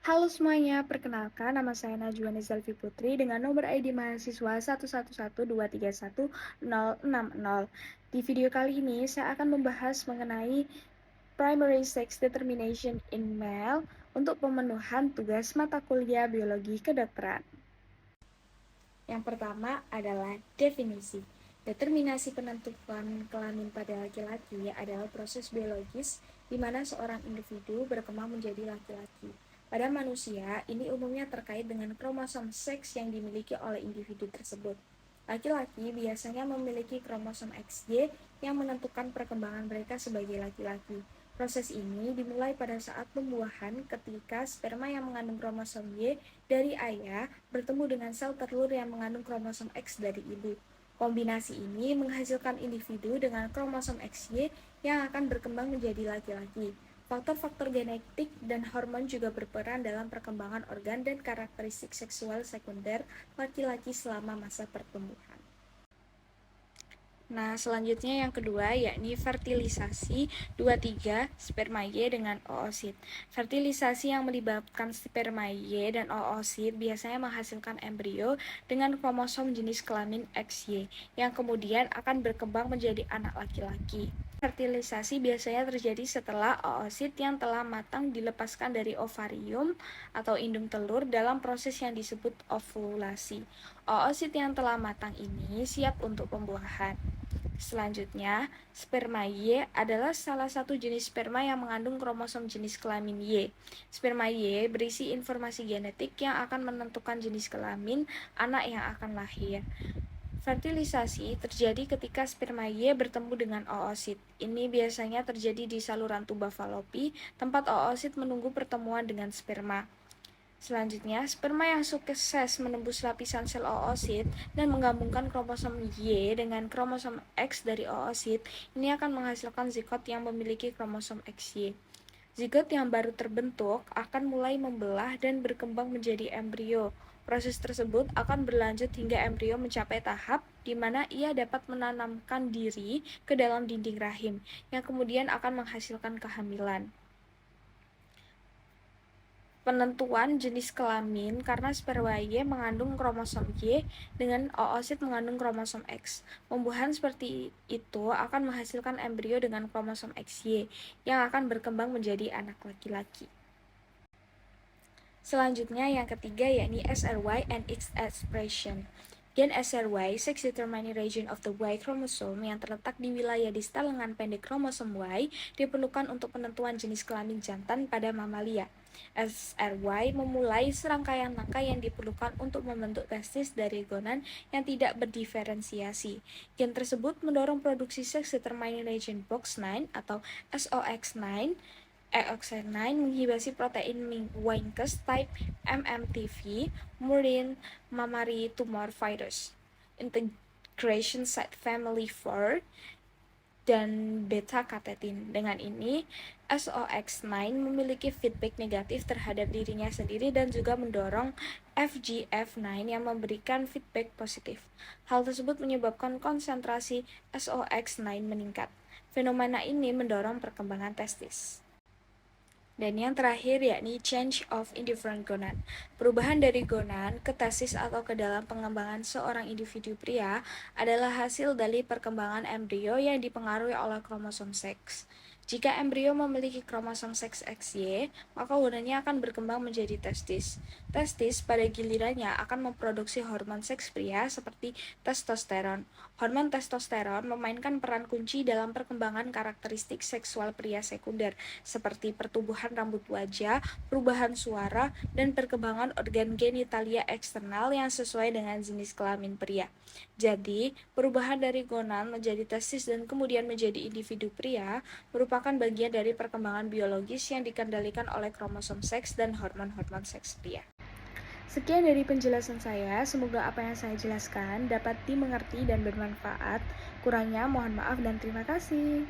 Halo semuanya, perkenalkan nama saya Najwa Nizalfi Putri dengan nomor ID mahasiswa 111231060. Di video kali ini saya akan membahas mengenai primary sex determination in male untuk pemenuhan tugas mata kuliah biologi kedokteran. Yang pertama adalah definisi. Determinasi penentuan kelamin pada laki-laki adalah proses biologis di mana seorang individu berkembang menjadi laki-laki. Pada manusia, ini umumnya terkait dengan kromosom seks yang dimiliki oleh individu tersebut. Laki-laki biasanya memiliki kromosom XY yang menentukan perkembangan mereka sebagai laki-laki. Proses ini dimulai pada saat pembuahan ketika sperma yang mengandung kromosom Y dari ayah bertemu dengan sel telur yang mengandung kromosom X dari ibu. Kombinasi ini menghasilkan individu dengan kromosom XY yang akan berkembang menjadi laki-laki. Faktor-faktor genetik dan hormon juga berperan dalam perkembangan organ dan karakteristik seksual sekunder laki-laki selama masa pertumbuhan. Nah, selanjutnya yang kedua yakni fertilisasi 23 sperma Y dengan oosit. Fertilisasi yang melibatkan sperma Y dan oosit biasanya menghasilkan embrio dengan kromosom jenis kelamin XY yang kemudian akan berkembang menjadi anak laki-laki. Fertilisasi biasanya terjadi setelah oosit yang telah matang dilepaskan dari ovarium atau indung telur dalam proses yang disebut ovulasi. Oosit yang telah matang ini siap untuk pembuahan. Selanjutnya, sperma Y adalah salah satu jenis sperma yang mengandung kromosom jenis kelamin Y. Sperma Y berisi informasi genetik yang akan menentukan jenis kelamin anak yang akan lahir. Fertilisasi terjadi ketika sperma Y bertemu dengan oosit. Ini biasanya terjadi di saluran tuba falopi, tempat oosit menunggu pertemuan dengan sperma. Selanjutnya, sperma yang sukses menembus lapisan sel oosit dan menggabungkan kromosom Y dengan kromosom X dari oosit, ini akan menghasilkan zigot yang memiliki kromosom XY. Zigot yang baru terbentuk akan mulai membelah dan berkembang menjadi embrio. Proses tersebut akan berlanjut hingga embrio mencapai tahap di mana ia dapat menanamkan diri ke dalam dinding rahim, yang kemudian akan menghasilkan kehamilan. Penentuan jenis kelamin karena sperma Y mengandung kromosom Y dengan oosit mengandung kromosom X. Pembuahan seperti itu akan menghasilkan embrio dengan kromosom XY yang akan berkembang menjadi anak laki-laki. Selanjutnya yang ketiga yakni SRY and its expression. Gen SRY, sex determining region of the Y chromosome yang terletak di wilayah distal lengan pendek kromosom Y, diperlukan untuk penentuan jenis kelamin jantan pada mamalia. SRY memulai serangkaian langkah yang diperlukan untuk membentuk testis dari gonan yang tidak berdiferensiasi. Gen tersebut mendorong produksi sex determining region box 9 atau SOX9. EOX9 menghibasi protein Winkes type MMTV, murine mammary tumor virus, integration site family 4, dan beta-katetin. Dengan ini, SOX9 memiliki feedback negatif terhadap dirinya sendiri dan juga mendorong FGF9 yang memberikan feedback positif. Hal tersebut menyebabkan konsentrasi SOX9 meningkat. Fenomena ini mendorong perkembangan testis. Dan yang terakhir yakni change of indifferent gonad. Perubahan dari gonad ke testis atau ke dalam pengembangan seorang individu pria adalah hasil dari perkembangan embrio yang dipengaruhi oleh kromosom seks. Jika embrio memiliki kromosom seks XY, maka gonadnya akan berkembang menjadi testis. Testis pada gilirannya akan memproduksi hormon seks pria seperti testosteron. Hormon testosteron memainkan peran kunci dalam perkembangan karakteristik seksual pria sekunder, seperti pertumbuhan rambut wajah, perubahan suara, dan perkembangan organ genitalia eksternal yang sesuai dengan jenis kelamin pria. Jadi, perubahan dari gonad menjadi testis dan kemudian menjadi individu pria merupakan bagian dari perkembangan biologis yang dikendalikan oleh kromosom seks dan hormon-hormon seks pria. Sekian dari penjelasan saya, semoga apa yang saya jelaskan dapat dimengerti dan bermanfaat. Kurangnya mohon maaf dan terima kasih.